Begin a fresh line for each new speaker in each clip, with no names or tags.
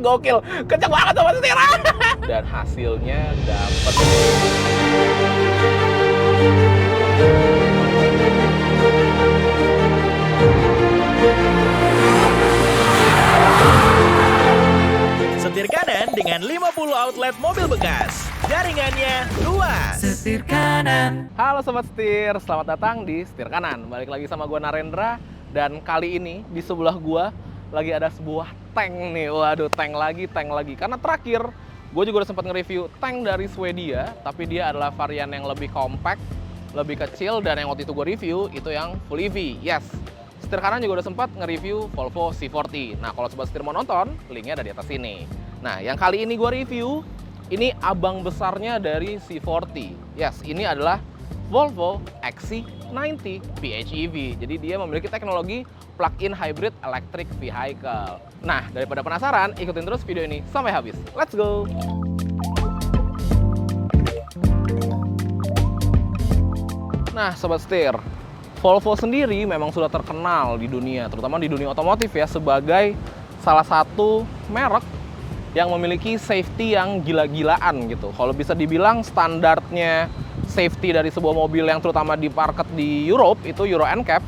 Gokil, kenceng banget sobat setir. Dan hasilnya dapet.
Setir kanan dengan 50 outlet mobil bekas. Jaringannya luas.
Setir kanan.
Halo sobat setir, selamat datang di Setir Kanan. Balik lagi sama gua Narendra. Dan kali ini di sebelah gua lagi ada sebuah tank nih. Waduh, tank lagi. Karena terakhir gue juga udah sempat nge-review tank dari Swedia, tapi dia adalah varian yang lebih compact, lebih kecil, dan yang waktu itu gue review itu yang full EV. Yes, Setir Kanan juga udah sempat nge-review Volvo C40. Nah, kalau sobat setir mau nonton, linknya ada di atas sini. Nah, yang kali ini gue review, ini abang besarnya dari C40. Yes, ini adalah Volvo XC90 PHEV. Jadi dia memiliki teknologi plug-in hybrid electric vehicle. Nah, daripada penasaran, ikutin terus video ini sampai habis. Let's go! Nah, sobat setir, Volvo sendiri memang sudah terkenal di dunia, terutama di dunia otomotif ya, sebagai salah satu merek yang memiliki safety yang gila-gilaan gitu. Kalau bisa dibilang standarnya safety dari sebuah mobil yang terutama di market di Europe itu Euro NCAP,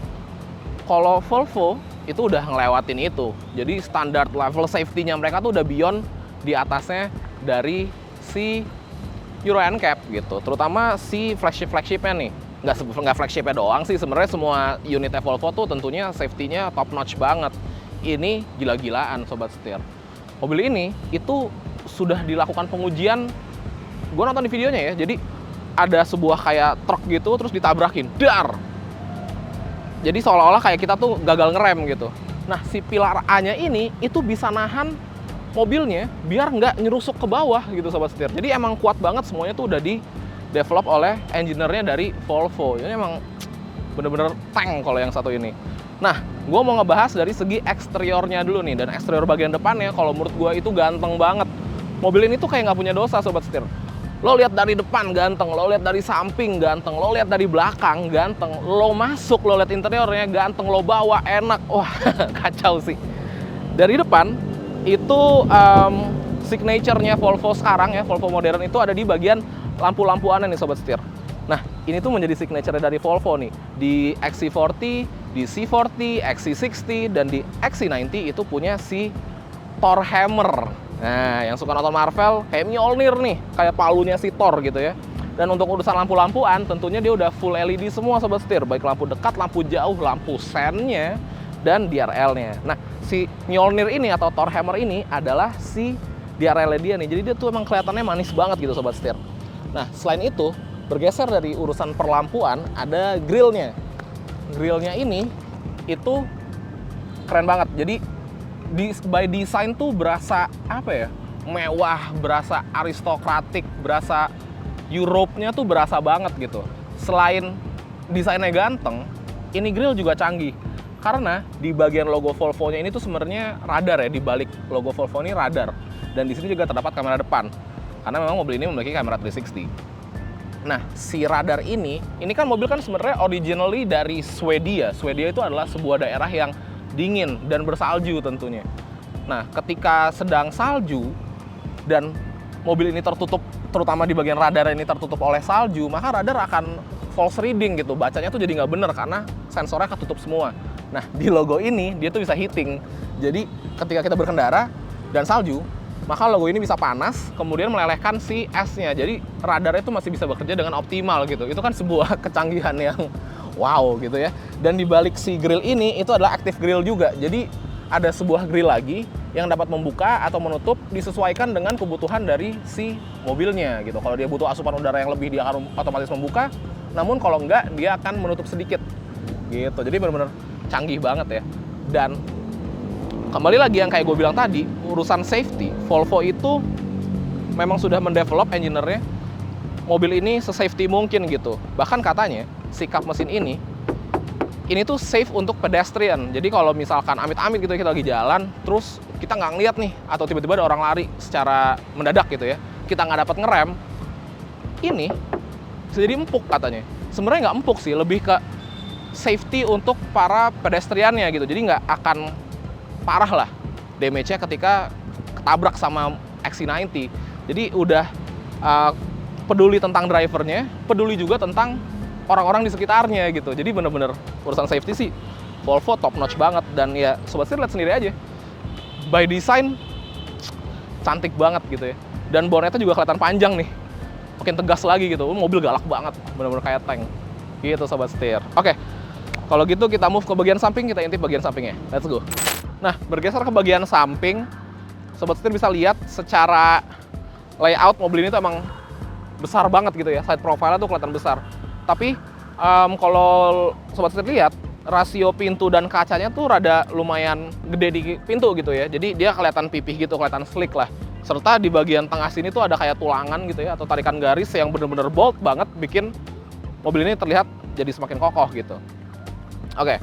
kalau Volvo itu udah ngelewatin itu. Jadi standar level safety-nya mereka tuh udah beyond di atasnya dari si Euro NCAP gitu. Terutama si flagship-flagshipnya nih. Nggak flagshipnya doang sih, sebenarnya semua unitnya Volvo tuh tentunya safety-nya top notch banget. Ini gila-gilaan sobat setir. Mobil ini itu sudah dilakukan pengujian, gue nonton di videonya ya, jadi ada sebuah kayak truk gitu terus ditabrakin, dar! Jadi seolah-olah kayak kita tuh gagal ngerem gitu. Nah, si pilar A-nya ini itu bisa nahan mobilnya biar nggak nyerusuk ke bawah gitu sobat setir. Jadi emang kuat banget, semuanya tuh udah di-develop oleh engineer-nya dari Volvo. Ini emang bener-bener tank kalau yang satu ini. Nah, gue mau ngebahas dari segi eksteriornya dulu nih. Dan eksterior bagian depannya kalau menurut gue itu ganteng banget. Mobil ini tuh kayak nggak punya dosa sobat setir. Lo lihat dari depan ganteng, lo lihat dari samping ganteng, lo lihat dari belakang ganteng, lo masuk, lo lihat interiornya ganteng, lo bawa enak. Wah, kacau sih. Dari depan itu signature-nya Volvo sekarang ya, Volvo modern itu ada di bagian lampu-lampuannya nih sobat setir. Nah, ini tuh menjadi signature dari Volvo nih. Di XC40, di C40, XC60, dan di XC90 itu punya si Thor Hammer. Nah, yang suka nonton Marvel kayak Mjolnir nih, kayak palunya si Thor gitu ya. Dan untuk urusan lampu-lampuan, tentunya dia udah full LED semua sobat setir, baik lampu dekat, lampu jauh, lampu sen-nya, dan DRL-nya. Nah, si Mjolnir ini atau Thor Hammer ini adalah si DRL-nya dia nih. Jadi dia tuh emang kelihatannya manis banget gitu sobat setir. Nah, selain itu, bergeser dari urusan perlampuan, ada grillnya. Grillnya ini itu keren banget. Jadi by design tuh berasa apa ya, mewah, berasa aristokratik, berasa Europe-nya tuh berasa banget gitu. Selain desainnya ganteng, ini grill juga canggih karena di bagian logo Volvo-nya ini tuh sebenarnya radar ya, di balik logo Volvo ini radar, dan di sini juga terdapat kamera depan karena memang mobil ini memiliki kamera 360. Nah, si radar ini kan mobil kan sebenarnya originally dari Swedia. Swedia itu adalah sebuah daerah yang dingin dan bersalju tentunya. Nah, ketika sedang salju dan mobil ini tertutup, terutama di bagian radar ini tertutup oleh salju, maka radar akan false reading gitu. Bacanya tuh jadi nggak bener karena sensornya ketutup semua. Nah, di logo ini dia tuh bisa heating. Jadi ketika kita berkendara dan salju, maka logo ini bisa panas, kemudian melelehkan si S-nya. Jadi radarnya itu masih bisa bekerja dengan optimal gitu. Itu kan sebuah kecanggihan yang wow gitu ya. Dan di balik si grill ini itu adalah active grill juga. Jadi ada sebuah grill lagi yang dapat membuka atau menutup disesuaikan dengan kebutuhan dari si mobilnya gitu. Kalau dia butuh asupan udara yang lebih, dia akan otomatis membuka. Namun kalau enggak, dia akan menutup sedikit gitu. Jadi benar-benar canggih banget ya. Dan kembali lagi yang kayak gue bilang tadi, urusan safety, Volvo itu memang sudah mendevelop engineer-nya mobil ini se-safety mungkin gitu. Bahkan katanya si kap mesin ini tuh safe untuk pedestrian. Jadi kalau misalkan amit-amit gitu kita lagi jalan, terus kita nggak ngeliat nih, atau tiba-tiba ada orang lari secara mendadak gitu ya, kita nggak dapat ngerem, ini bisa jadi empuk katanya. Sebenarnya nggak empuk sih, lebih ke safety untuk para pedestriannya gitu. Jadi nggak akan parah lah damage-nya ketika ketabrak sama XC90. Jadi udah peduli tentang drivernya, peduli juga tentang orang-orang di sekitarnya gitu. Jadi bener-bener urusan safety sih Volvo top notch banget. Dan ya Sobat Setir lihat sendiri aja, by design cantik banget gitu ya. Dan bonetnya juga kelihatan panjang nih, makin tegas lagi gitu. Mobil galak banget, bener-bener kayak tank gitu Sobat Setir. Oke, kalau gitu kita move ke bagian samping, kita intip bagian sampingnya. Let's go. Nah, bergeser ke bagian samping, Sobat Setir bisa lihat secara layout mobil ini tuh emang besar banget gitu ya. Side profile-nya tuh kelihatan besar. Tapi kalau Sobat Setir lihat, rasio pintu dan kacanya tuh rada lumayan gede di pintu gitu ya. Jadi dia kelihatan pipih gitu, kelihatan slick lah. Serta di bagian tengah sini tuh ada kayak tulangan gitu ya, atau tarikan garis yang bener-bener bold banget, bikin mobil ini terlihat jadi semakin kokoh gitu. Oke,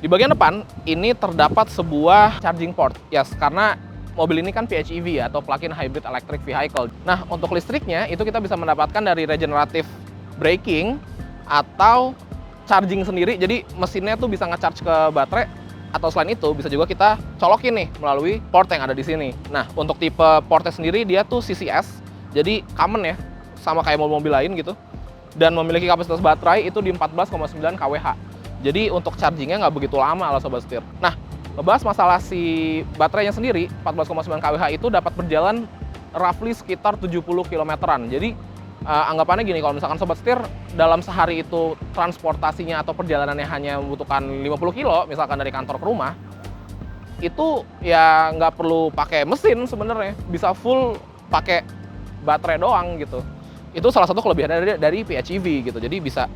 di bagian depan ini terdapat sebuah charging port. Yes, karena mobil ini kan PHEV ya, atau plug-in hybrid electric vehicle. Nah, untuk listriknya itu kita bisa mendapatkan dari regenerative braking atau charging sendiri. Jadi mesinnya tuh bisa nge-charge ke baterai, atau selain itu bisa juga kita colokin nih melalui port yang ada di sini. Nah, untuk tipe portnya sendiri dia tuh CCS, jadi common ya, sama kayak mobil-mobil lain gitu. Dan memiliki kapasitas baterai itu di 14,9 kWh. Jadi untuk chargingnya nggak begitu lama lah Sobat Setir. Nah, ngebahas masalah si baterainya sendiri, 14,9 kWh itu dapat berjalan roughly sekitar 70 km-an. Jadi anggapannya gini, kalau misalkan Sobat Setir dalam sehari itu transportasinya atau perjalanannya hanya membutuhkan 50 kilo, misalkan dari kantor ke rumah, itu ya nggak perlu pakai mesin sebenarnya, bisa full pakai baterai doang gitu. Itu salah satu kelebihan dari PHEV gitu. Jadi bisa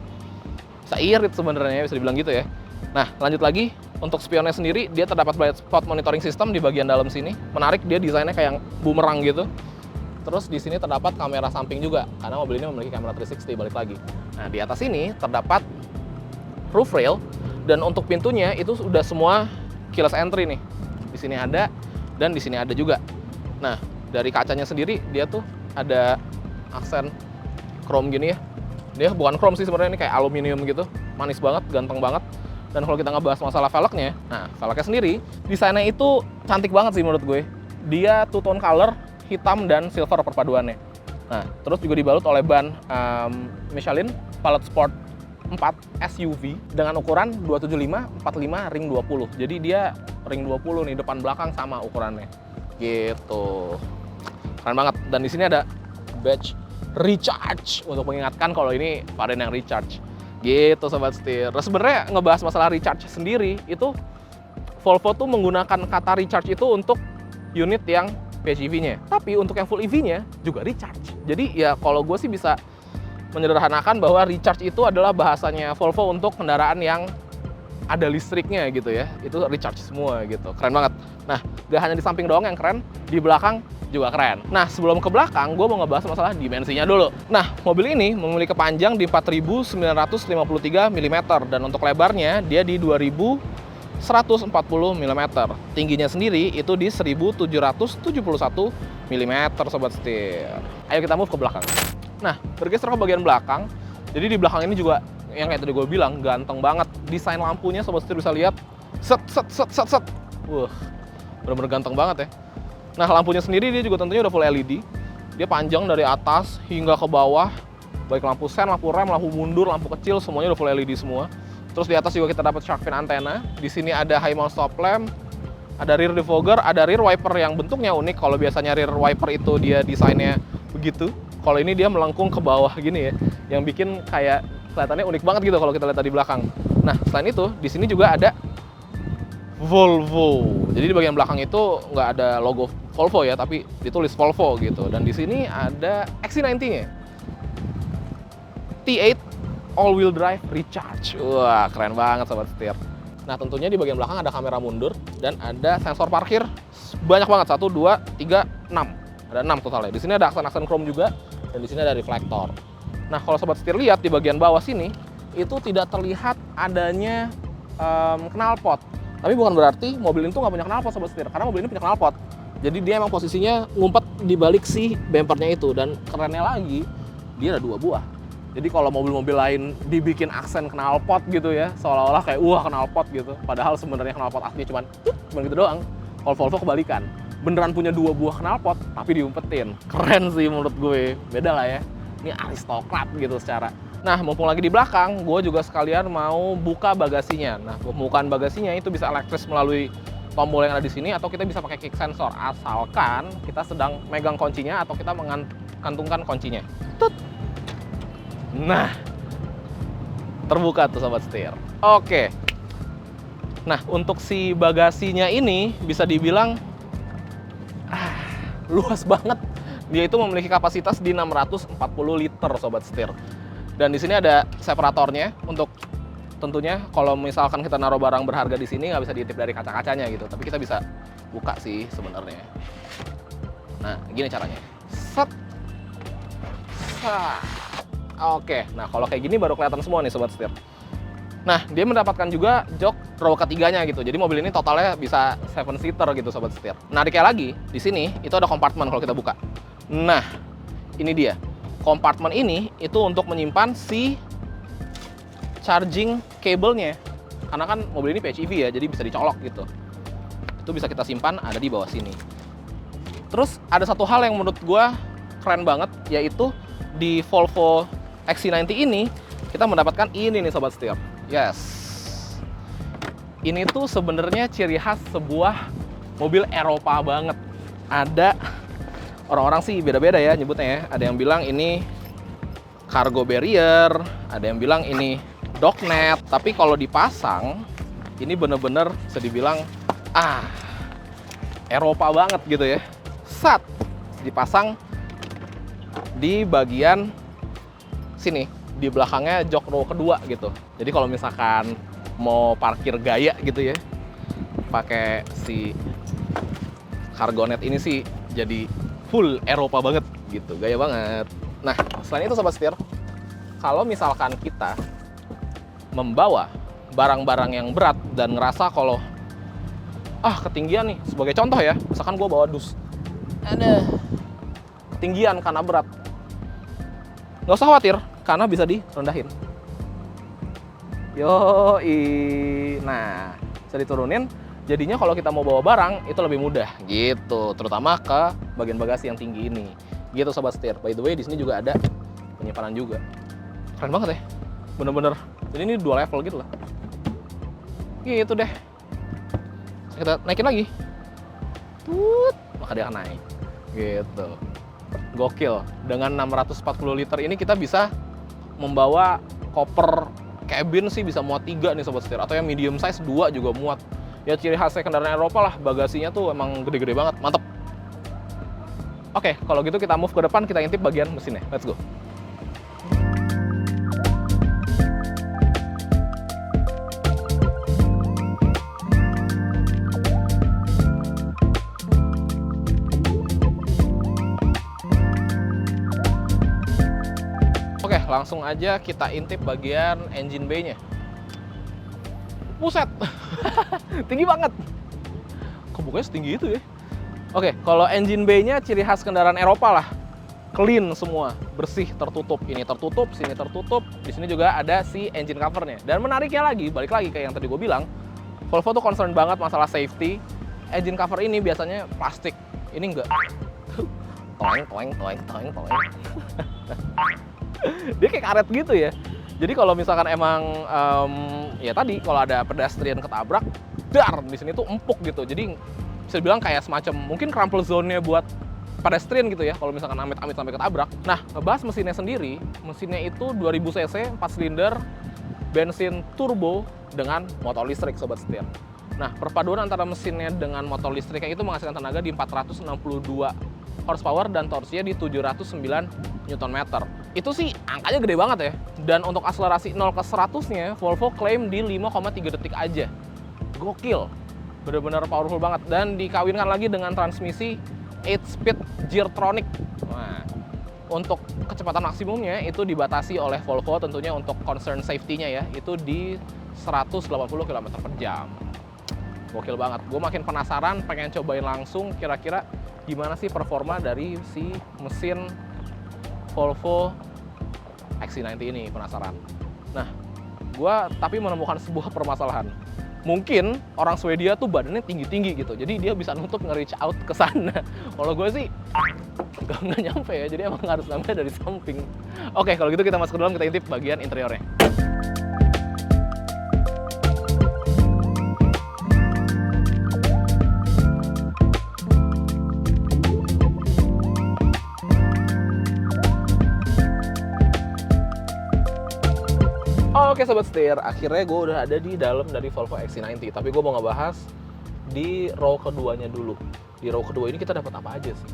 irit sebenarnya, bisa dibilang gitu ya. Nah, lanjut lagi, untuk spionnya sendiri dia terdapat blind spot monitoring system di bagian dalam sini. Menarik, dia desainnya kayak bumerang gitu. Terus di sini terdapat kamera samping juga, karena mobil ini memiliki kamera 360 balik lagi. Nah, di atas ini terdapat roof rail, dan untuk pintunya itu sudah semua keyless entry nih. Di sini ada, dan di sini ada juga. Nah, dari kacanya sendiri dia tuh ada aksen chrome gini ya. Dia bukan chrome sih sebenarnya, ini kayak aluminium gitu. Manis banget, ganteng banget. Dan kalau kita ngebahas masalah velgnya, nah velgnya sendiri desainnya itu cantik banget sih menurut gue. Dia two tone color, hitam dan silver perpaduannya. Nah, terus juga dibalut oleh ban Michelin Pilot Sport 4 SUV dengan ukuran 275/45 ring 20. Jadi dia ring 20 nih, depan belakang sama ukurannya. Gitu. Keren banget. Dan di sini ada badge recharge untuk mengingatkan kalau ini varian yang recharge. Gitu Sobat Setir. Nah, sebenarnya ngebahas masalah recharge sendiri, itu Volvo tuh menggunakan kata recharge itu untuk unit yang PHEV-nya. Tapi untuk yang full EV-nya juga recharge. Jadi ya kalau gue sih bisa menyederhanakan bahwa recharge itu adalah bahasanya Volvo untuk kendaraan yang ada listriknya gitu ya. Itu recharge semua gitu. Keren banget. Nah, gak hanya di samping doang yang keren, di belakang juga keren. Nah, sebelum ke belakang, gue mau ngebahas masalah dimensinya dulu. Nah, mobil ini memiliki panjang di 4.953 mm, dan untuk lebarnya dia di 2.140 mm. Tingginya sendiri itu di 1.771 mm, Sobat Setir. Ayo kita move ke belakang. Nah, bergeser ke bagian belakang. Jadi di belakang ini juga, yang kayak tadi gue bilang, ganteng banget. Desain lampunya Sobat Setir bisa lihat, set. Wah, bener-bener ganteng banget ya. Nah, lampunya sendiri dia juga tentunya udah full LED. Dia panjang dari atas hingga ke bawah. Baik lampu sen, lampu rem, lampu mundur, lampu kecil, semuanya udah full LED semua. Terus di atas juga kita dapat shark fin antena. Di sini ada high mount stop lamp, ada rear defogger, ada rear wiper yang bentuknya unik. Kalau biasanya rear wiper itu dia desainnya begitu. Kalau ini dia melengkung ke bawah gini ya, yang bikin kayak kelihatannya unik banget gitu kalau kita lihat di belakang. Nah, selain itu di sini juga ada Volvo. Jadi di bagian belakang itu nggak ada logo Volvo ya, tapi ditulis Volvo gitu. Dan di sini ada XC90-nya. T8 all-wheel drive recharge. Wah, keren banget Sobat Setir. Nah, tentunya di bagian belakang ada kamera mundur dan ada sensor parkir banyak banget. 1, 2, 3, 6. Ada 6 totalnya. Di sini ada aksen-aksen chrome juga, dan di sini ada reflektor. Nah, kalau Sobat Setir lihat di bagian bawah sini, itu tidak terlihat adanya knalpot. Tapi bukan berarti mobil ini tuh nggak punya knalpot Sobat Setir, karena mobil ini punya knalpot. Jadi dia emang posisinya ngumpet di balik si bempernya itu, dan kerennya lagi, dia ada 2 buah. Jadi kalau mobil-mobil lain dibikin aksen knalpot gitu ya, seolah-olah kayak wah knalpot gitu. Padahal sebenarnya knalpot aslinya cuman gitu doang. Kalau Volvo kebalikan, beneran punya 2 buah knalpot, tapi diumpetin. Keren sih menurut gue. Beda lah ya. Ini aristokrat gitu secara. Nah, mumpung lagi di belakang, gue juga sekalian mau buka bagasinya. Nah, pembukaan bagasinya itu bisa elektris melalui tombol yang ada di sini, atau kita bisa pakai kick sensor, asalkan kita sedang megang kuncinya atau kita mengantungkan kuncinya. Tut. Nah, terbuka tuh sobat setir. Oke. Nah, untuk si bagasinya ini bisa dibilang luas banget. Dia itu memiliki kapasitas di 640 liter sobat setir. Dan di sini ada separatornya untuk tentunya kalau misalkan kita naruh barang berharga di sini nggak bisa diintip dari kaca-kacanya gitu, tapi kita bisa buka sih sebenarnya. Nah, gini caranya. Set. Oke, nah kalau kayak gini baru kelihatan semua nih sobat setir. Nah, dia mendapatkan juga jok row ketiganya gitu. Jadi mobil ini totalnya bisa 7 seater gitu sobat setir. Menariknya lagi, di sini itu ada kompartemen kalau kita buka. Nah, ini dia. Kompartemen ini itu untuk menyimpan si charging cable-nya. Karena kan mobil ini PHEV ya, jadi bisa dicolok gitu. Itu bisa kita simpan ada di bawah sini. Terus ada satu hal yang menurut gua keren banget, yaitu di Volvo XC90 ini kita mendapatkan ini nih sobat setir. Yes. Ini tuh sebenarnya ciri khas sebuah mobil Eropa banget. Ada orang-orang sih beda-beda ya nyebutnya ya. Ada yang bilang ini cargo barrier, ada yang bilang ini dognet, tapi kalau dipasang ini bener-bener bisa dibilang Eropa banget gitu ya. Sat dipasang di bagian sini, di belakangnya jok row kedua gitu. Jadi kalau misalkan mau parkir gaya gitu ya, pakai si Cargonet ini sih jadi full Eropa banget gitu, gaya banget. Nah, selain itu sobat setir, kalau misalkan kita membawa barang-barang yang berat dan ngerasa kalau ketinggian nih, sebagai contoh ya, misalkan gue bawa dus, ada ketinggian karena berat, nggak usah khawatir karena bisa direndahin. Nah, bisa diturunin. Jadinya kalau kita mau bawa barang itu lebih mudah gitu, terutama ke bagian bagasi yang tinggi ini. Gitu sobat setir. By the way, di sini juga ada penyimpanan juga. Keren banget ya. Bener-bener. Jadi ini 2 level gitu lah. Gitu deh. Kita naikin lagi. Maka dia akan naik. Gitu. Gokil. Dengan 640 liter ini kita bisa membawa koper cabin sih bisa muat 3 nih sobat setir. Atau yang medium size 2 juga muat. Ya ciri khasnya kendaraan Eropa lah, bagasinya tuh emang gede-gede banget, mantep. Oke, kalau gitu kita move ke depan, kita intip bagian mesinnya. Let's go. Oke, langsung aja kita intip bagian engine bay-nya. Buset, tinggi banget. Kok bukannya setinggi itu ya? Oke, kalau engine bay-nya ciri khas kendaraan Eropa lah. Clean semua, bersih, tertutup. Ini tertutup, sini tertutup. Di sini juga ada si engine cover-nya. Dan menariknya lagi, balik lagi kayak yang tadi gue bilang, Volvo tuh concern banget masalah safety. Engine cover ini biasanya plastik. Ini enggak. Toeng. Dia kayak karet gitu ya. Jadi kalau misalkan emang ya tadi kalau ada pedestrian ketabrak, dar di sini tuh empuk gitu. Jadi bisa dibilang kayak semacam mungkin crumple zone-nya buat pedestrian gitu ya. Kalau misalkan amit-amit sampai ketabrak. Nah, ngebahas mesinnya sendiri, mesinnya itu 2000 cc, 4 silinder, bensin turbo dengan motor listrik sobat setir. Nah, perpaduan antara mesinnya dengan motor listriknya itu menghasilkan tenaga di 462 horsepower dan torsinya di 709 Nm. Itu sih angkanya gede banget ya. Dan untuk akselerasi 0 ke 100-nya, Volvo klaim di 5,3 detik aja. Gokil. Bener-bener powerful banget. Dan dikawinkan lagi dengan transmisi 8-speed Geartronic. Nah, untuk kecepatan maksimumnya itu dibatasi oleh Volvo tentunya untuk concern safety-nya ya. Itu di 180 km/jam. Gokil banget. Gue makin penasaran, pengen cobain langsung kira-kira gimana sih performa dari si mesin Volvo XC90 ini, penasaran. Nah, gue tapi menemukan sebuah permasalahan. mungkin orang Swedia tuh badannya tinggi-tinggi gitu, jadi dia bisa nutup nge-reach out ke sana. Kalau gue sih nggak nyampe ya, jadi emang harus nyampe dari samping. Oke, kalau gitu kita masuk ke dalam, kita intip bagian interiornya. Oke Sobat Setir, akhirnya gue udah ada di dalam dari Volvo XC90. Tapi gue mau ngebahas di row keduanya dulu. Di row kedua ini kita dapat apa aja sih?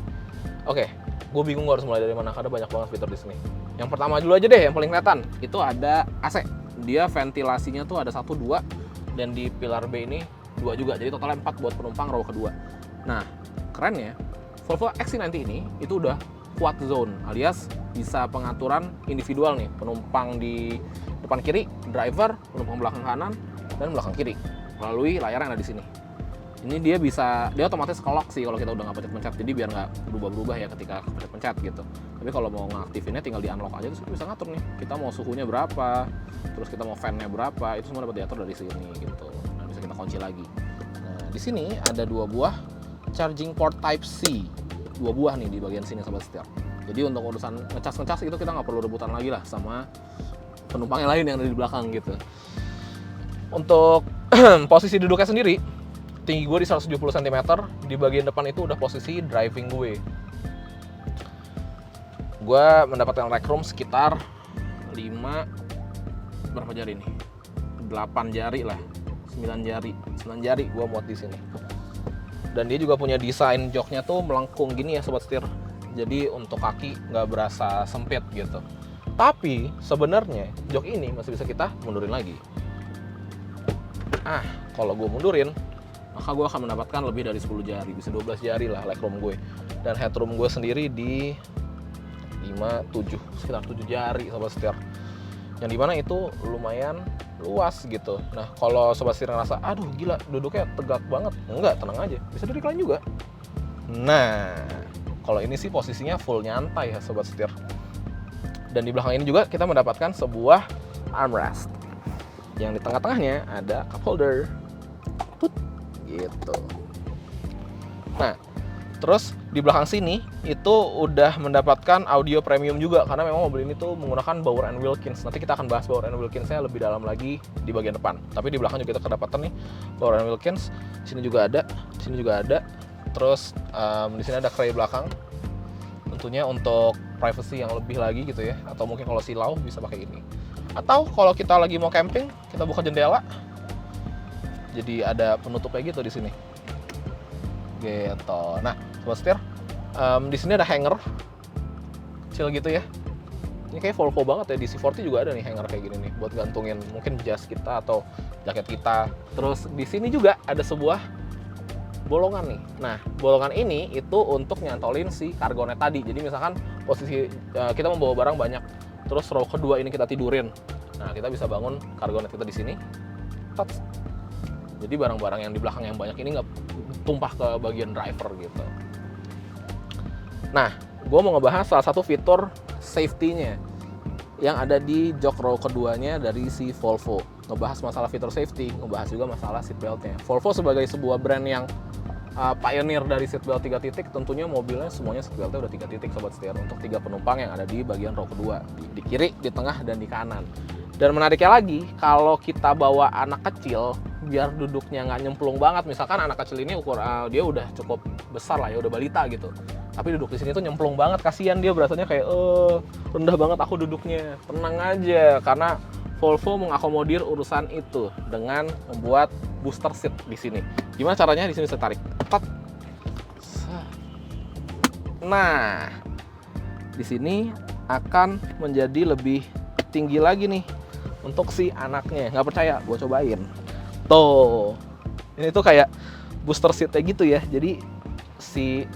Oke, gue bingung gue harus mulai dari mana, karena banyak banget fitur di sini. Yang pertama dulu aja deh, yang paling kelihatan. Itu ada AC. Dia ventilasinya tuh ada 1, 2, dan di pilar B ini 2 juga. Jadi totalnya 4 buat penumpang row kedua. Nah, keren ya. Volvo XC90 ini itu udah quad zone, alias bisa pengaturan individual nih. Penumpang di depan kiri, driver, penumpang belakang kanan, dan belakang kiri melalui layar yang ada di sini. Ini dia otomatis kelok sih kalau kita udah nggak pencet-pencet, jadi biar nggak berubah-berubah ya ketika pencet-pencet gitu. Tapi kalau mau ngaktifinnya tinggal di unlock aja, terus kita bisa ngatur nih, kita mau suhunya berapa, terus kita mau fan-nya berapa, itu semua dapat diatur dari sini gitu. Nah, bisa kita kunci lagi. Nah, di sini ada 2 buah charging port Type C, 2 buah nih di bagian sini Sobat Setir. Jadi untuk urusan ngecas-ngecas itu kita nggak perlu rebutan lagi lah sama penumpang yang lain yang ada di belakang gitu. Untuk posisi duduknya sendiri, tinggi gue di 170 cm, di bagian depan itu udah posisi driving gue. Gue mendapatkan legroom sekitar 5, berapa jari nih? 8 jari lah, 9 jari gue muat di sini. Dan dia juga punya desain joknya tuh melengkung gini ya Sobat Setir. Jadi untuk kaki nggak berasa sempit gitu. Tapi sebenarnya jok ini masih bisa kita mundurin lagi. Kalau gue mundurin, maka gue akan mendapatkan lebih dari 10 jari, bisa 12 jari lah legroom gue. Dan headroom gue sendiri di 5, 7, sekitar 7 jari Sobat Setir. Yang dimana itu lumayan luas gitu. Nah, kalau Sobat Setir ngerasa, aduh gila duduknya tegak banget, enggak, tenang aja, bisa duduk lain juga. Nah, kalau ini sih posisinya full nyantai ya Sobat Setir. Dan di belakang ini juga kita mendapatkan sebuah armrest. Yang di tengah-tengahnya ada cup holder. Gitu. Nah, terus di belakang sini itu udah mendapatkan audio premium juga, karena memang mobil ini tuh menggunakan Bauer & Wilkins. Nanti kita akan bahas Bauer & Wilkins-nya lebih dalam lagi di bagian depan. Tapi di belakang juga kita kedapatan nih Bauer & Wilkins. Di sini juga ada, di sini juga ada. Terus di sini ada cray belakang. Tentunya untuk privacy yang lebih lagi gitu ya, atau mungkin kalau silau bisa pakai ini. Atau kalau kita lagi mau camping, kita buka jendela, jadi ada penutupnya gitu di sini. Gitu. Nah, Sobat Setir, di sini ada hanger kecil gitu ya. Ini kayak Volvo banget ya, di C40 juga ada nih hanger kayak gini nih buat gantungin mungkin jas kita atau jaket kita. Terus di sini juga ada sebuah bolongan nih. Nah, bolongan ini itu untuk nyantolin si kargonet tadi. Jadi misalkan posisi kita membawa barang banyak, terus row kedua ini kita tidurin. Nah, kita bisa bangun kargonet kita di sini. Jadi barang-barang yang di belakang yang banyak ini nggak tumpah ke bagian driver gitu. Nah, gue mau ngebahas salah satu fitur safety-nya yang ada di jok row keduanya dari si Volvo. Ngebahas masalah fitur safety, ngebahas juga masalah seatbelt-nya. Volvo sebagai sebuah brand yang pioneer dari seatbelt 3 titik, tentunya mobilnya semuanya seatbeltnya udah 3 titik Sobat Setir, untuk 3 penumpang yang ada di bagian row kedua, di kiri, di tengah, dan di kanan. Dan menariknya lagi, kalau kita bawa anak kecil, biar duduknya nggak nyemplung banget. Misalkan anak kecil ini dia udah cukup besar lah ya, udah balita gitu. Tapi duduk di sini tuh nyemplung banget, kasihan dia berasanya kayak rendah banget aku duduknya. Tenang aja, karena Volvo mengakomodir urusan itu dengan membuat booster seat di sini. Gimana caranya? Di sini saya tarik. Nah, di sini akan menjadi lebih tinggi lagi nih untuk si anaknya. Nggak percaya? Gue cobain. Tuh, ini tuh kayak booster seatnya gitu ya. Jadi si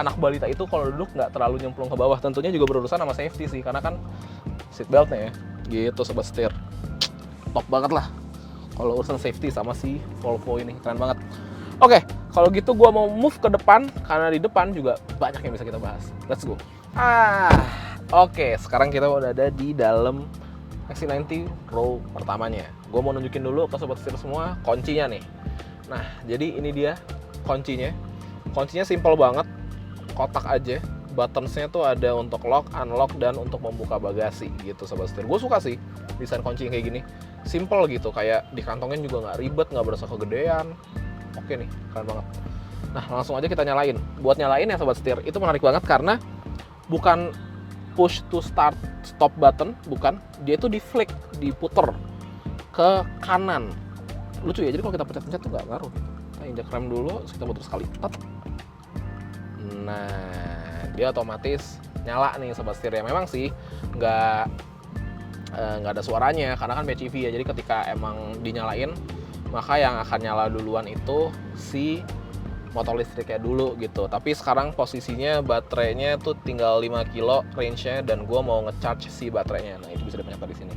anak balita itu kalau duduk nggak terlalu nyemplung ke bawah. Tentunya juga berurusan sama safety sih, karena kan seat beltnya ya. Gitu Sobat Setir. Top banget lah kalau urusan safety sama si Volvo ini, keren banget. Oke, kalau gitu gue mau move ke depan, karena di depan juga banyak yang bisa kita bahas. Let's go. Oke, sekarang kita udah ada di dalam XC90 Pro pertamanya. Gue mau nunjukin dulu ke sobat setir semua kuncinya nih. Nah, jadi ini dia kuncinya. Kuncinya simple banget, kotak aja. Buttonsnya tuh ada untuk lock, unlock, dan untuk membuka bagasi gitu sobat setir. Gue suka sih desain kunci kayak gini, simple gitu, kayak dikantongin juga nggak ribet, nggak berasa kegedean. Oke nih, keren banget. Nah, langsung aja kita nyalain. Buat nyalain ya sobat setir, itu menarik banget karena bukan push to start stop button, bukan. Dia itu di flick, diputer ke kanan. Lucu ya, jadi kalau kita pencet-pencet tuh nggak ngaruh. Kita injak rem dulu, terus kita putar sekali. Tet. Nah, dia otomatis nyala nih sobat setir ya. Memang sih nggak ada suaranya karena kan PHEV ya. Jadi ketika emang dinyalain, maka yang akan nyala duluan itu si motor listriknya dulu gitu. Tapi sekarang posisinya baterainya tuh tinggal 5 kilo range-nya dan gue mau ngecharge si baterainya. Nah, itu bisa dipencet di sini.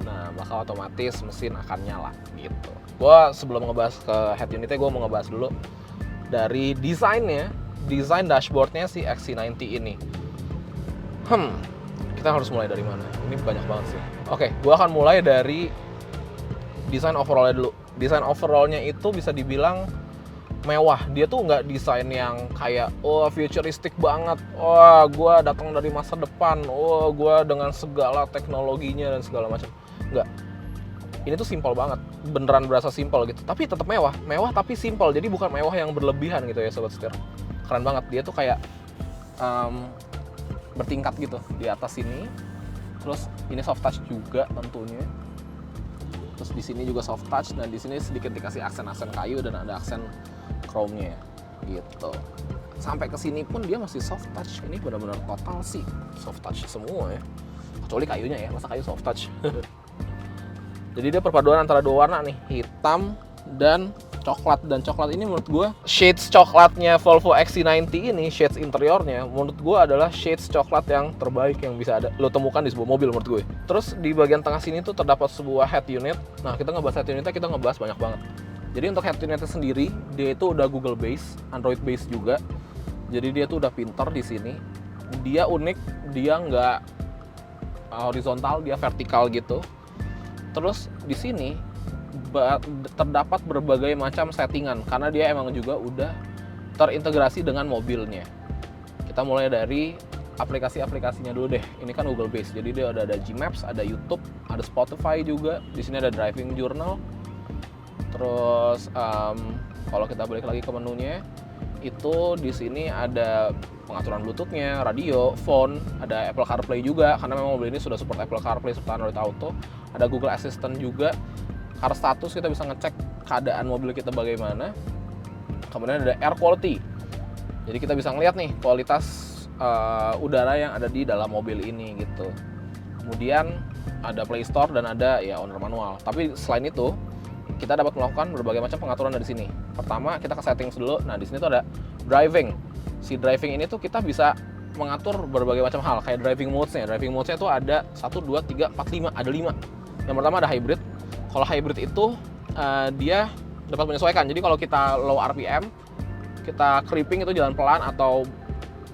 Nah, maka otomatis mesin akan nyala gitu. Gue sebelum ngebahas ke head unitnya, gue mau ngebahas dulu dari desainnya, desain dashboardnya si XC90 ini. Kita harus mulai dari mana? Ini banyak banget sih. Oke, gue akan mulai dari desain overallnya dulu. Desain overallnya itu bisa dibilang mewah. Dia tuh nggak desain yang kayak futuristik banget. Gue datang dari masa depan. Gue dengan segala teknologinya dan segala macam. Nggak. Ini tuh simple banget. Beneran berasa simple gitu. Tapi tetap mewah. Mewah tapi simple. Jadi bukan mewah yang berlebihan gitu ya sobat setir. Keren banget. Dia tuh kayak bertingkat gitu di atas sini. Terus ini soft touch juga tentunya. Terus di sini juga soft touch, dan di sini sedikit dikasih aksen-aksen kayu dan ada aksen chrome-nya gitu. Sampai ke sini pun dia masih soft touch. Ini benar-benar total sih soft touch semua ya. Kecuali kayunya ya, masa kayu soft touch. Jadi dia perpaduan antara dua warna nih, hitam dan coklat. Dan coklat ini menurut gue, shades coklatnya Volvo XC90 ini, shades interiornya menurut gue adalah shades coklat yang terbaik yang bisa ada lo temukan di sebuah mobil menurut gue. Terus di bagian tengah sini tuh terdapat sebuah head unit. Nah, kita ngebahas head unitnya, kita ngebahas banyak banget. Jadi untuk head unitnya sendiri, dia itu udah Google base, Android base juga. Jadi dia tuh udah pinter di sini. Dia unik, dia nggak horizontal, dia vertikal gitu. Terus di sini terdapat berbagai macam settingan karena dia emang juga udah terintegrasi dengan mobilnya. Kita mulai dari aplikasi-aplikasinya dulu deh. Ini kan Google Base, jadi dia udah ada Gmaps, ada YouTube, ada Spotify juga. Di sini ada Driving Journal. Terus kalau kita balik lagi ke menunya, itu di sini ada pengaturan Bluetooth-nya, radio, phone, ada Apple CarPlay juga karena memang mobil ini sudah support Apple CarPlay serta Android Auto. Ada Google Assistant juga. Car status, kita bisa ngecek keadaan mobil kita bagaimana. Kemudian ada air quality, jadi kita bisa ngeliat nih kualitas udara yang ada di dalam mobil ini gitu. Kemudian ada Play Store dan ada ya owner manual. Tapi selain itu kita dapat melakukan berbagai macam pengaturan dari sini. Pertama kita ke settings dulu. Nah, di sini tuh ada driving. Si driving ini tuh kita bisa mengatur berbagai macam hal kayak driving modes-nya. Driving modes-nya tuh ada 1, 2, 3, 4, 5, ada 5. Yang pertama ada hybrid. Kalau hybrid itu dia dapat menyesuaikan. Jadi kalau kita low RPM, kita creeping itu jalan pelan atau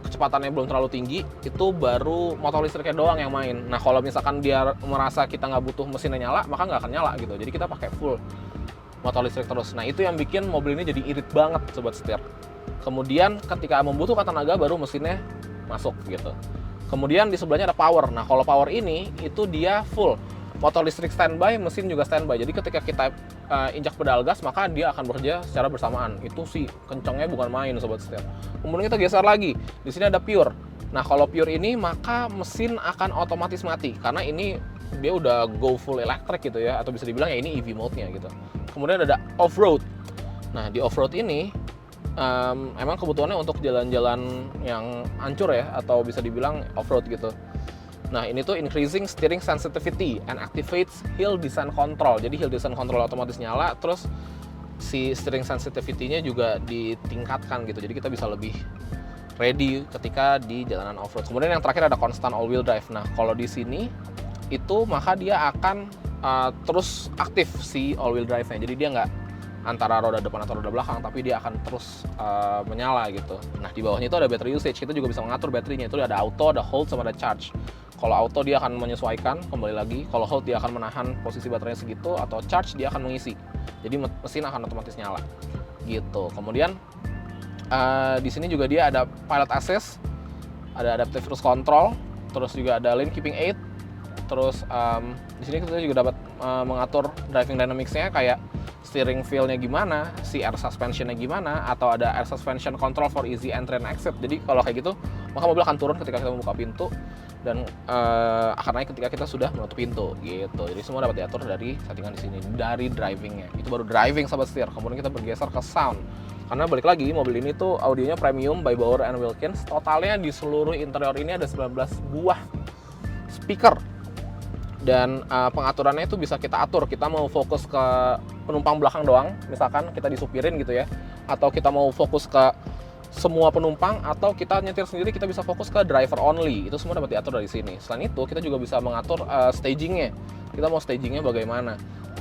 kecepatannya belum terlalu tinggi, itu baru motor listriknya doang yang main. Nah, kalau misalkan dia merasa kita nggak butuh mesinnya nyala, maka nggak akan nyala gitu. Jadi kita pakai full motor listrik terus. Nah, itu yang bikin mobil ini jadi irit banget sobat setir. Kemudian ketika membutuhkan tenaga baru mesinnya masuk gitu. Kemudian di sebelahnya ada power. Nah, kalau power ini itu dia full. Motor listrik standby, mesin juga standby. Jadi ketika kita injak pedal gas, maka dia akan bekerja secara bersamaan. Itu sih kencangnya bukan main sobat setir. Kemudian kita geser lagi. Di sini ada pure. Nah, kalau pure ini maka mesin akan otomatis mati karena ini dia udah go full electric gitu ya, atau bisa dibilang ya ini EV mode-nya gitu. Kemudian ada off-road. Nah, di off-road ini emang kebutuhannya untuk jalan-jalan yang hancur ya, atau bisa dibilang off-road gitu. Nah, ini tuh increasing steering sensitivity and activates hill descent control. Jadi hill descent control otomatis nyala, terus si steering sensitivity-nya juga ditingkatkan gitu. Jadi kita bisa lebih ready ketika di jalanan off-road. Kemudian yang terakhir ada constant all-wheel drive. Nah, kalau di sini itu maka dia akan terus aktif si all-wheel drive-nya. Jadi dia nggak antara roda depan atau roda belakang, tapi dia akan terus menyala gitu. Nah, di bawahnya itu ada battery usage, kita juga bisa mengatur baterainya. Itu ada auto, ada hold, sama ada charge. Kalau auto dia akan menyesuaikan, kembali lagi. Kalau hold dia akan menahan posisi baterainya segitu, atau charge dia akan mengisi. Jadi mesin akan otomatis nyala gitu. Kemudian di sini juga dia ada pilot assist, ada adaptive cruise control, terus juga ada lane keeping aid. Terus di sini kita juga dapat mengatur driving dynamics-nya, kayak steering feel-nya gimana, si air suspension-nya gimana, atau ada air suspension control for easy entry and exit. Jadi kalau kayak gitu, maka mobil akan turun ketika kita membuka pintu, dan akan naik ketika kita sudah menutup pintu gitu. Jadi semua dapat diatur dari settingan di sini, dari driving-nya. Itu baru driving, sobat setir. Kemudian kita bergeser ke sound. Karena balik lagi, mobil ini tuh audionya premium by Bauer & Wilkins. Totalnya di seluruh interior ini ada 19 buah speaker. Dan pengaturannya itu bisa kita atur. Kita mau fokus ke penumpang belakang doang, misalkan kita disupirin gitu ya. Atau kita mau fokus ke semua penumpang, atau kita nyetir sendiri, kita bisa fokus ke driver only. Itu semua dapat diatur dari sini. Selain itu, kita juga bisa mengatur stagingnya. Kita mau stagingnya bagaimana.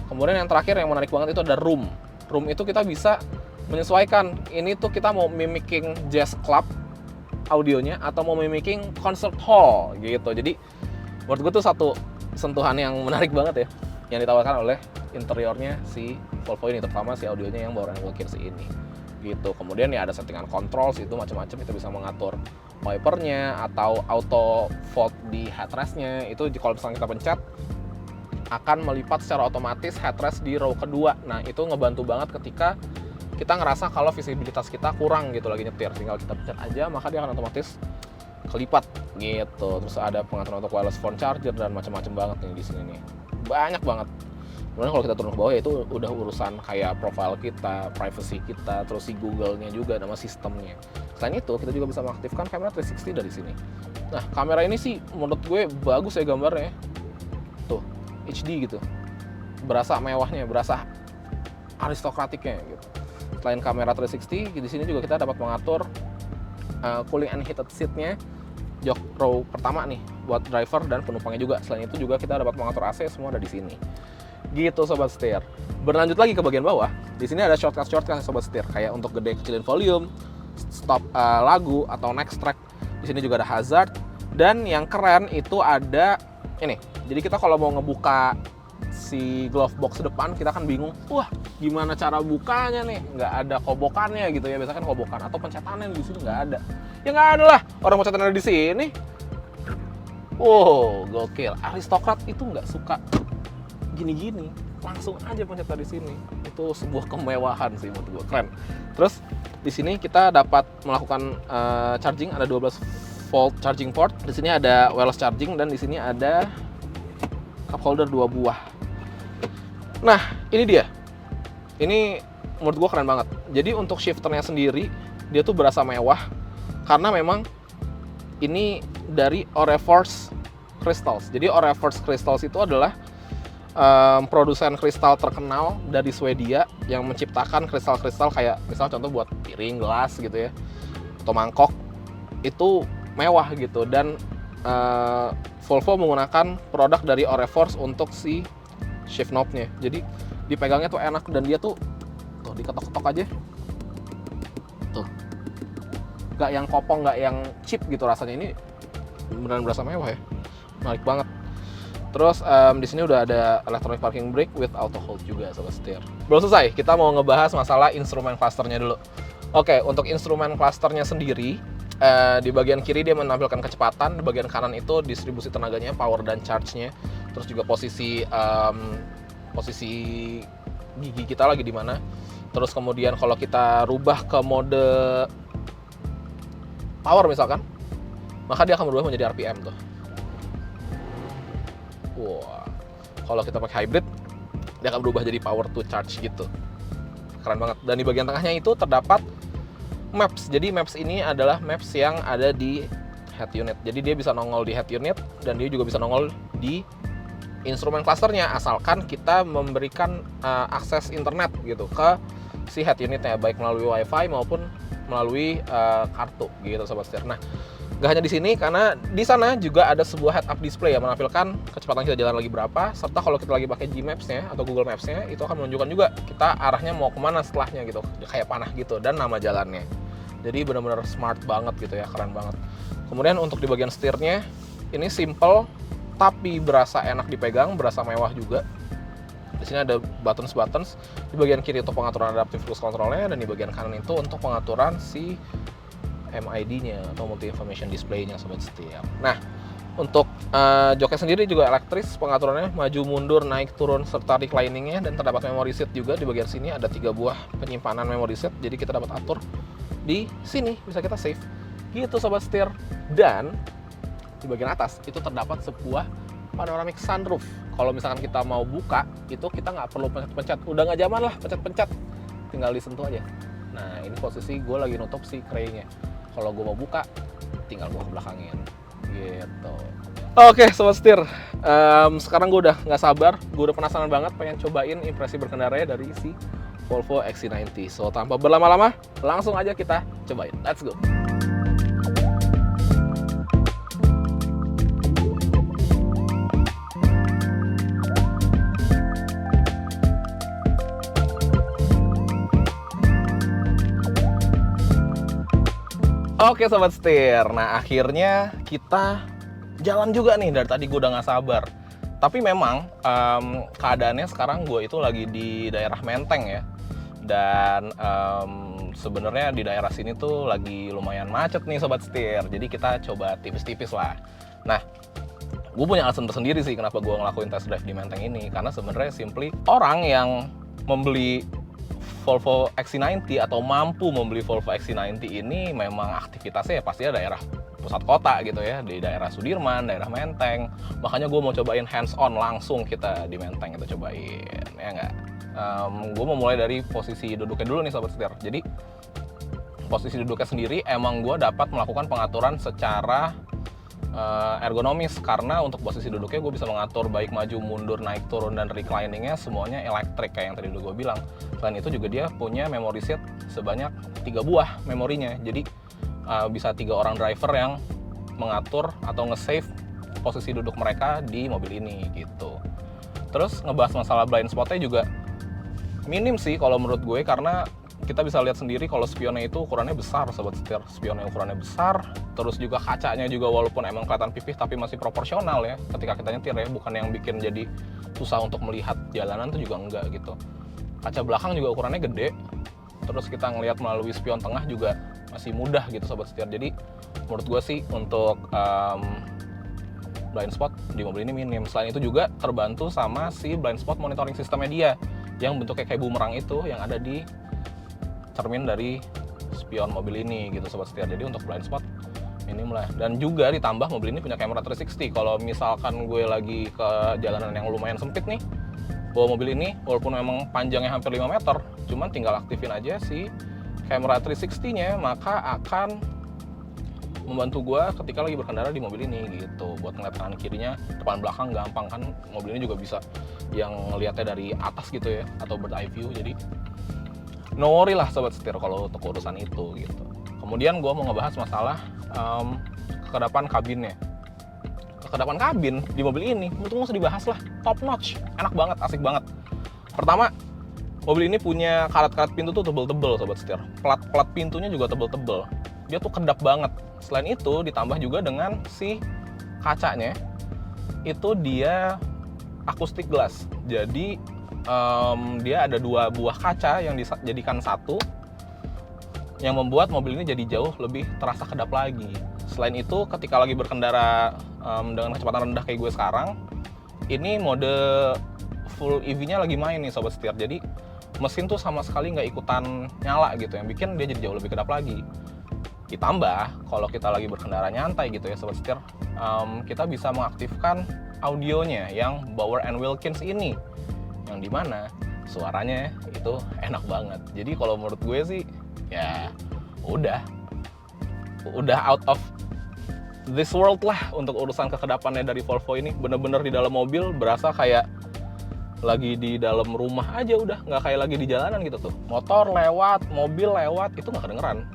Kemudian yang terakhir yang menarik banget itu ada room. Room itu kita bisa menyesuaikan. Ini tuh kita mau mimicking jazz club audionya, atau mau mimicking concert hall gitu. Jadi menurut gue tuh satu sentuhan yang menarik banget ya, yang ditawarkan oleh interiornya si Volvo ini, terutama si audionya yang Bauer & Wilkins ini gitu. Kemudian ya ada settingan controls, itu macam-macam, kita bisa mengatur wipernya atau auto fold di headrestnya. Itu kalau misalnya kita pencet akan melipat secara otomatis headrest di row kedua. Nah, itu ngebantu banget ketika kita ngerasa kalau visibilitas kita kurang gitu lagi nyetir. Tinggal kita pencet aja, maka dia akan otomatis kelipat gitu. Terus ada pengaturan untuk wireless phone charger dan macam-macam banget nih di sini nih. Banyak banget. Kemudian kalau kita turun ke bawah ya itu udah urusan kayak profile kita, privacy kita, terus si Google-nya juga, nama sistemnya. Selain itu, kita juga bisa mengaktifkan kamera 360 dari sini. Nah, kamera ini sih menurut gue bagus ya gambarnya. Tuh, HD gitu. Berasa mewahnya, berasa aristokratiknya gitu. Selain kamera 360, di sini juga kita dapat mengatur cooling and heated seat-nya. Jok row pertama nih buat driver dan penumpangnya juga. Selain itu juga kita dapat mengatur AC, semua ada di sini. Gitu sobat setir. Berlanjut lagi ke bagian bawah, di sini ada shortcut sobat setir, kayak untuk gede kecilin volume, stop lagu atau next track. Di sini juga ada hazard, dan yang keren itu ada ini. Jadi kita kalau mau ngebuka si glove box depan, kita kan bingung, wah gimana cara bukanya nih? Nggak ada kobokannya gitu ya, biasanya kan kobokan atau pencetannya di sini nggak ada. Ya nggak ada lah, orang pencetannya ada di sini. Wow, gokil. Aristokrat itu nggak suka gini-gini, langsung aja pencet di sini. Itu sebuah kemewahan sih menurut gue, keren. Terus di sini kita dapat melakukan charging, ada 12 volt charging port. Di sini ada wireless charging, dan di sini ada cup holder 2 buah. Nah, ini dia. Ini menurut gue keren banget. Jadi untuk shifternya sendiri, dia tuh berasa mewah karena memang ini dari Oreforce Crystals. Jadi Oreforce Crystals itu adalah produsen kristal terkenal dari Swedia yang menciptakan kristal-kristal kayak misal contoh buat piring, gelas gitu ya, atau mangkok. Itu mewah gitu, dan Volvo menggunakan produk dari Oreforce untuk si shift knob-nya. Jadi dipegangnya tuh enak, dan dia tuh diketok-ketok aja tuh, nggak yang kopong, nggak yang cheap gitu rasanya. Ini beneran berasa mewah ya, menarik banget. Terus di sini udah ada electronic parking brake with auto hold juga sobat setir. Belum selesai, kita mau ngebahas masalah instrumen clusternya dulu. Oke, untuk instrumen clusternya sendiri, di bagian kiri dia menampilkan kecepatan, di bagian kanan itu distribusi tenaganya, power dan charge-nya. Terus juga posisi gigi kita lagi di mana. Terus kemudian kalau kita rubah ke mode power misalkan, maka dia akan berubah menjadi RPM tuh. Wah, kalau kita pakai hybrid, dia akan berubah jadi power to charge gitu. Keren banget. Dan di bagian tengahnya itu terdapat maps. Jadi maps ini adalah maps yang ada di head unit. Jadi dia bisa nongol di head unit, dan dia juga bisa nongol di instrumen clusternya, asalkan kita memberikan akses internet gitu ke si head unitnya, baik melalui wifi maupun melalui kartu gitu sobat setir. Nah, Gak hanya di sini, karena di sana juga ada sebuah head-up display yang menampilkan kecepatan kita jalan lagi berapa, serta kalau kita lagi pakai Gmaps-nya atau Google Maps-nya, itu akan menunjukkan juga kita arahnya mau kemana setelahnya gitu, kayak panah gitu, dan nama jalannya. Jadi benar-benar smart banget gitu ya, keren banget. Kemudian untuk di bagian setirnya, ini simple tapi berasa enak dipegang, berasa mewah juga. Di sini ada buttons. Di bagian kiri untuk pengaturan adaptive cruise control-nya, dan di bagian kanan itu untuk pengaturan si MID-nya atau multi information display-nya sobat setir. Nah, untuk joknya sendiri juga elektris, pengaturannya maju mundur, naik turun serta reclining-nya, dan terdapat memory seat juga. Di bagian sini ada 3 buah penyimpanan memory seat, jadi kita dapat atur di sini, bisa kita save gitu sobat setir. Dan di bagian atas itu terdapat sebuah panoramic sunroof. Kalau misalkan kita mau buka, itu kita nggak perlu pencet-pencet, udah nggak zaman lah pencet-pencet, tinggal disentuh aja. Nah, ini posisi gue lagi nutup si craynya. Kalau gue mau buka, tinggal gue ke belakangin gitu. Oke sobat setir, sekarang gue udah nggak sabar, gue udah penasaran banget pengen cobain impresi berkendaranya dari si Volvo XC90. So tanpa berlama-lama, langsung aja kita cobain. Let's go. Oke sobat setir, nah akhirnya kita jalan juga nih. Dari tadi gue udah nggak sabar. Tapi memang keadaannya sekarang gue itu lagi di daerah Menteng ya. Dan sebenarnya di daerah sini tuh lagi lumayan macet nih sobat setir. Jadi kita coba tipis-tipis lah. Nah, gue punya alasan tersendiri sih kenapa gue ngelakuin test drive di Menteng ini. Karena sebenarnya simply orang yang membeli Volvo XC90 atau mampu membeli Volvo XC90 ini memang aktivitasnya ya pasti daerah pusat kota gitu ya, di daerah Sudirman, daerah Menteng. Makanya gue mau cobain hands on langsung kita di Menteng, kita cobain ya nggak. Gue mau mulai dari posisi duduknya dulu nih sobat setir. Jadi posisi duduknya sendiri emang gue dapat melakukan pengaturan secara ergonomis, karena untuk posisi duduknya gue bisa mengatur baik maju mundur, naik turun, dan recliningnya semuanya elektrik kayak yang tadi gue bilang. Selain itu juga dia punya memory seat sebanyak 3 buah memorinya, jadi bisa 3 orang driver yang mengatur atau nge-save posisi duduk mereka di mobil ini gitu. Terus ngebahas masalah blind spotnya juga minim sih kalau menurut gue, karena kita bisa lihat sendiri kalau spionnya itu ukurannya besar sobat setir. Spionnya ukurannya besar, terus juga kacanya juga walaupun emang kelihatan pipih tapi masih proporsional ya ketika kita nyetir ya, bukan yang bikin jadi susah untuk melihat jalanan tuh juga enggak gitu. Kaca belakang juga ukurannya gede, terus kita ngelihat melalui spion tengah juga masih mudah gitu sobat setir. Jadi menurut gue sih untuk blind spot di mobil ini minim. Selain itu juga terbantu sama si blind spot monitoring sistemnya dia yang bentuknya kayak bumerang itu yang ada di cermin dari spion mobil ini gitu sobat setir. Jadi untuk blind spot minim lah. Dan juga ditambah mobil ini punya kamera 360. Kalau misalkan gue lagi ke jalanan yang lumayan sempit nih, bawa mobil ini walaupun memang panjangnya hampir 5 meter, cuman tinggal aktifin aja si kamera 360-nya, maka akan membantu gue ketika lagi berkendara di mobil ini gitu. Buat ngeliat kanan kirinya, depan belakang gampang kan. Mobil ini juga bisa yang ngeliatnya dari atas gitu ya, atau bird eye view. Jadi no worry lah sobat setir kalau untuk urusan itu gitu. Kemudian gue mau ngebahas masalah kekedapan kabinnya. Kekedapan kabin di mobil ini itu nggak usah dibahas lah, top notch, enak banget, asik banget. Pertama, mobil ini punya karet-karet pintu tuh tebel-tebel sobat setir. Plat pintunya juga tebel-tebel. Dia tuh kedap banget. Selain itu ditambah juga dengan si kacanya, itu dia acoustic glass. Jadi dia ada 2 buah kaca yang dijadikan satu, yang membuat mobil ini jadi jauh lebih terasa kedap lagi. Selain itu ketika lagi berkendara dengan kecepatan rendah kayak gue sekarang, ini mode full EV-nya lagi main nih sobat setir. Jadi mesin tuh sama sekali nggak ikutan nyala gitu, yang bikin dia jadi jauh lebih kedap lagi. Ditambah kalau kita lagi berkendara nyantai gitu ya sobat setir, kita bisa mengaktifkan audionya yang Bowers & Wilkins ini, yang dimana suaranya itu enak banget. Jadi kalau menurut gue sih ya udah out of this world lah untuk urusan kekedapannya dari Volvo ini. Bener-bener di dalam mobil berasa kayak lagi di dalam rumah aja, udah nggak kayak lagi di jalanan gitu tuh. Motor lewat, mobil lewat, itu nggak kedengeran.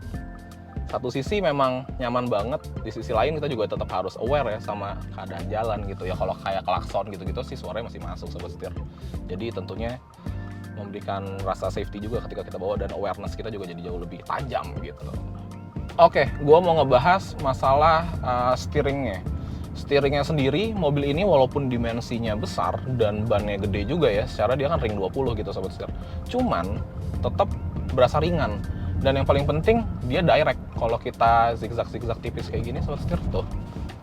Satu sisi memang nyaman banget, di sisi lain kita juga tetap harus aware ya sama keadaan jalan gitu ya. Kalau kayak klakson gitu-gitu sih suaranya masih masuk sobat setir. Jadi tentunya memberikan rasa safety juga ketika kita bawa, dan awareness kita juga jadi jauh lebih tajam gitu. Oke, gua mau ngebahas masalah steeringnya. Steeringnya sendiri, mobil ini walaupun dimensinya besar dan bannya gede juga ya, secara dia kan ring 20 gitu sobat setir. Cuman tetap berasa ringan. Dan yang paling penting, dia direct. Kalau kita zigzag-zigzag tipis kayak gini, sobat setir, tuh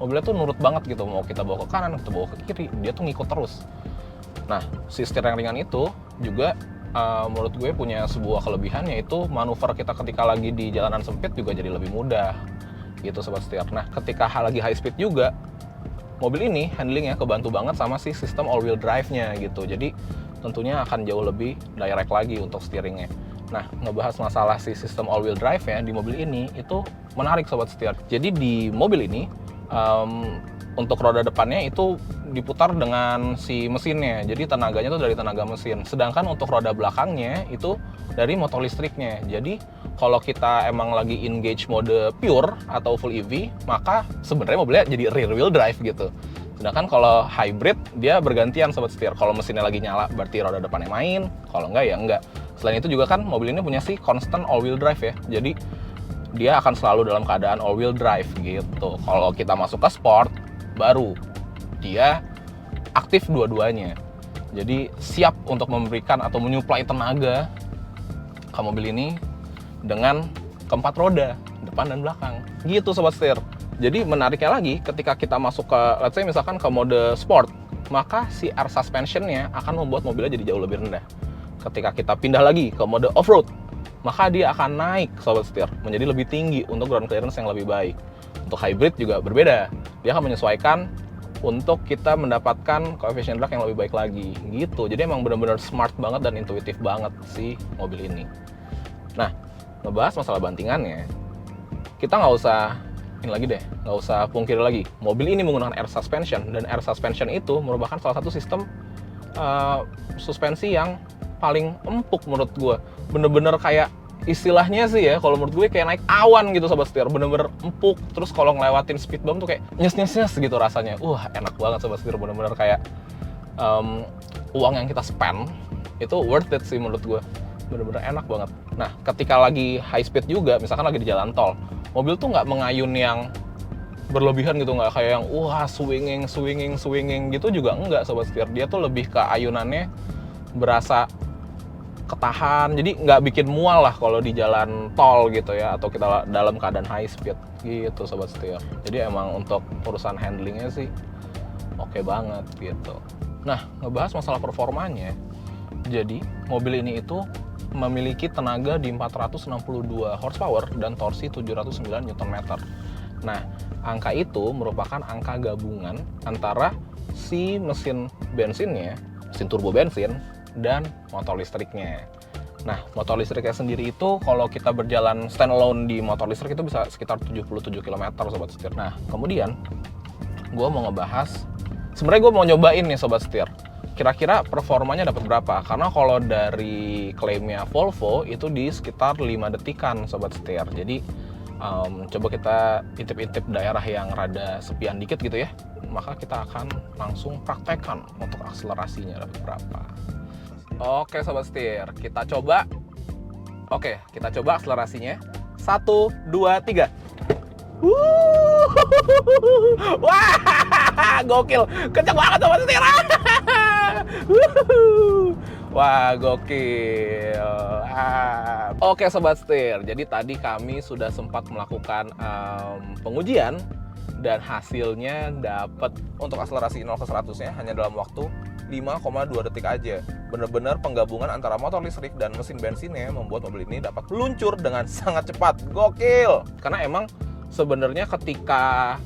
mobilnya tuh nurut banget gitu. Mau kita bawa ke kanan, kita bawa ke kiri, dia tuh ngikut terus. Nah, si setir yang ringan itu juga menurut gue punya sebuah kelebihan, yaitu manuver kita ketika lagi di jalanan sempit juga jadi lebih mudah gitu sobat setir. Nah, ketika lagi high speed juga, mobil ini handlingnya kebantu banget sama si sistem all wheel drive-nya gitu. Jadi tentunya akan jauh lebih direct lagi untuk steeringnya. Nah, ngebahas masalah si sistem all wheel drive ya di mobil ini itu menarik sobat setir. Jadi di mobil ini untuk roda depannya itu diputar dengan si mesinnya. Jadi tenaganya itu dari tenaga mesin. Sedangkan untuk roda belakangnya itu dari motor listriknya. Jadi kalau kita emang lagi engage mode pure atau full EV, maka sebenarnya mobilnya jadi rear wheel drive gitu. Sedangkan kalau hybrid dia bergantian sobat setir. Kalau mesinnya lagi nyala berarti roda depannya main, kalau enggak ya enggak. Selain itu juga kan mobil ini punya si constant all wheel drive ya. Jadi dia akan selalu dalam keadaan all wheel drive gitu. Kalau kita masuk ke sport, baru dia aktif dua-duanya. Jadi siap untuk memberikan atau menyuplai tenaga ke mobil ini dengan keempat roda, depan dan belakang. Gitu sobat setir. Jadi menariknya lagi, ketika kita masuk ke, let's say misalkan ke mode sport, maka si air suspension-nya akan membuat mobilnya jadi jauh lebih rendah. Ketika kita pindah lagi ke mode off-road, maka dia akan naik sobat setir, menjadi lebih tinggi untuk ground clearance yang lebih baik. Untuk hybrid juga berbeda, dia akan menyesuaikan untuk kita mendapatkan koefisien drag yang lebih baik lagi gitu. Jadi emang benar-benar smart banget dan intuitif banget si mobil ini. Nah, ngebahas masalah bantingannya, kita nggak usah nggak usah pungkiri lagi, mobil ini menggunakan air suspension, dan air suspension itu merupakan salah satu sistem suspensi yang paling empuk menurut gue. Bener-bener kayak istilahnya sih ya, kalau menurut gue kayak naik awan gitu sobat setir, bener-bener empuk. Terus kalau ngelewatin speed bump tuh kayak nyes-nyes gitu rasanya. Enak banget sobat setir, bener-bener kayak uang yang kita spend itu worth it sih menurut gue. Bener-bener enak banget. Nah, ketika lagi high speed juga, misalkan lagi di jalan tol, mobil tuh nggak mengayun yang berlebihan gitu, nggak kayak yang swinging gitu juga enggak sobat setir. Dia tuh lebih ke ayunannya berasa ketahan, jadi nggak bikin mual lah kalau di jalan tol gitu ya, atau kita dalam keadaan high speed gitu sobat setir. Jadi emang untuk urusan handlingnya sih oke banget gitu. Nah, ngebahas masalah performanya, jadi mobil ini itu memiliki tenaga di 462 horsepower dan torsi 709 Nm. Nah, angka itu merupakan angka gabungan antara si mesin bensinnya, mesin turbo bensin, dan motor listriknya. Nah, motor listriknya sendiri itu kalau kita berjalan standalone di motor listrik itu bisa sekitar 77 km sobat setir. Nah, kemudian gue mau ngebahas, sebenarnya gue mau nyobain nih sobat setir, kira-kira performanya dapat berapa? Karena kalau dari klaimnya Volvo itu di sekitar 5 detikan sobat setir. Jadi coba kita intip-intip daerah yang rada sepian dikit gitu ya, maka kita akan langsung praktekkan untuk akselerasinya dapat berapa. Oke sobat setir, kita coba. Oke, kita coba akselerasinya. 1, 2, 3. Wah, gokil, kenceng banget sobat setir. Wah, gokil. Oke sobat setir, jadi tadi kami sudah sempat melakukan pengujian dan hasilnya dapat untuk akselerasi 0 ke 100-nya hanya dalam waktu 5,2 detik aja. Bener-bener penggabungan antara motor listrik dan mesin bensinnya membuat mobil ini dapat meluncur dengan sangat cepat. Gokil! Karena emang sebenarnya ketika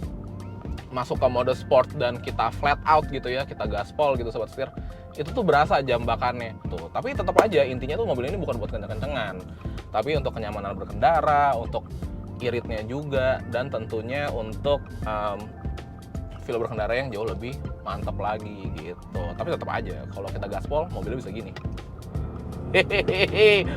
masuk ke mode sport dan kita flat out gitu ya, kita gaspol gitu sobat setir, itu tuh berasa jambakannya tuh. Tapi tetap aja intinya tuh mobil ini bukan buat kenceng-kencengan, tapi untuk kenyamanan berkendara, untuk iritnya juga, dan tentunya untuk feel berkendara yang jauh lebih mantap lagi gitu. Tapi tetap aja kalau kita gaspol mobilnya bisa gini. Hehehe.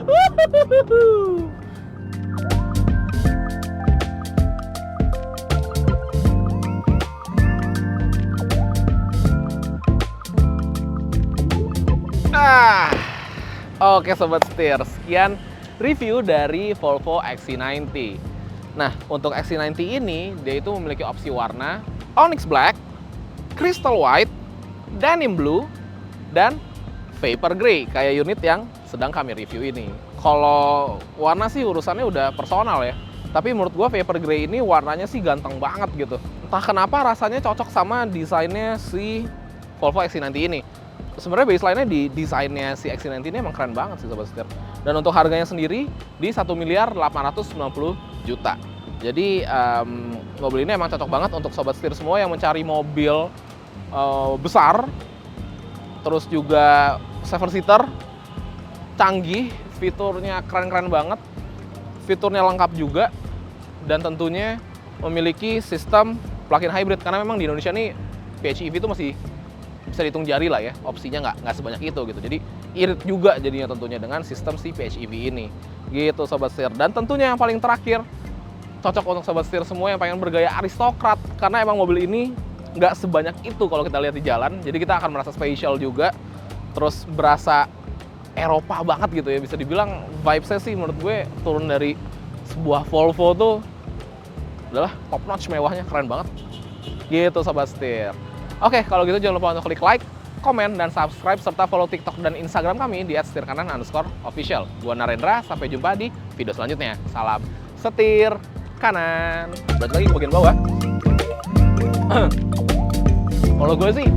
Oke Sobat Setir, sekian review dari Volvo XC90. Nah, untuk XC90 ini, dia itu memiliki opsi warna Onyx Black, Crystal White, Denim Blue, dan Vapor Grey, kayak unit yang sedang kami review ini. Kalau warna sih urusannya udah personal ya. Tapi menurut gua Vapor Grey ini warnanya sih ganteng banget gitu. Entah kenapa rasanya cocok sama desainnya si Volvo XC90 ini. Sebenarnya baseline-nya di desainnya si XC90 ini emang keren banget sih Sobat Setir. Dan untuk harganya sendiri di 1.890.000.000. Jadi mobil ini emang cocok banget untuk Sobat Setir semua yang mencari mobil besar, terus juga 7-seater, canggih, fiturnya keren-keren banget, fiturnya lengkap juga, dan tentunya memiliki sistem plug-in hybrid. Karena memang di Indonesia nih PHEV itu masih bisa dihitung jari lah ya, opsinya nggak sebanyak itu gitu. Jadi irit juga jadinya tentunya dengan sistem si PHEV ini gitu Sobat Setir. Dan tentunya yang paling terakhir, cocok untuk Sobat Setir semua yang pengen bergaya aristokrat, karena emang mobil ini nggak sebanyak itu kalau kita lihat di jalan. Jadi kita akan merasa spesial juga, terus berasa Eropa banget gitu ya. Bisa dibilang vibes-nya sih menurut gue turun dari sebuah Volvo tuh adalah top notch, mewahnya keren banget gitu Sobat Setir. Oke, kalau gitu jangan lupa untuk klik like, komen, dan subscribe, serta follow TikTok dan Instagram kami di @setirkanan_official. Gua Narendra, sampai jumpa di video selanjutnya. Salam setir kanan. Balik lagi ke bagian bawah. Kalau gue sih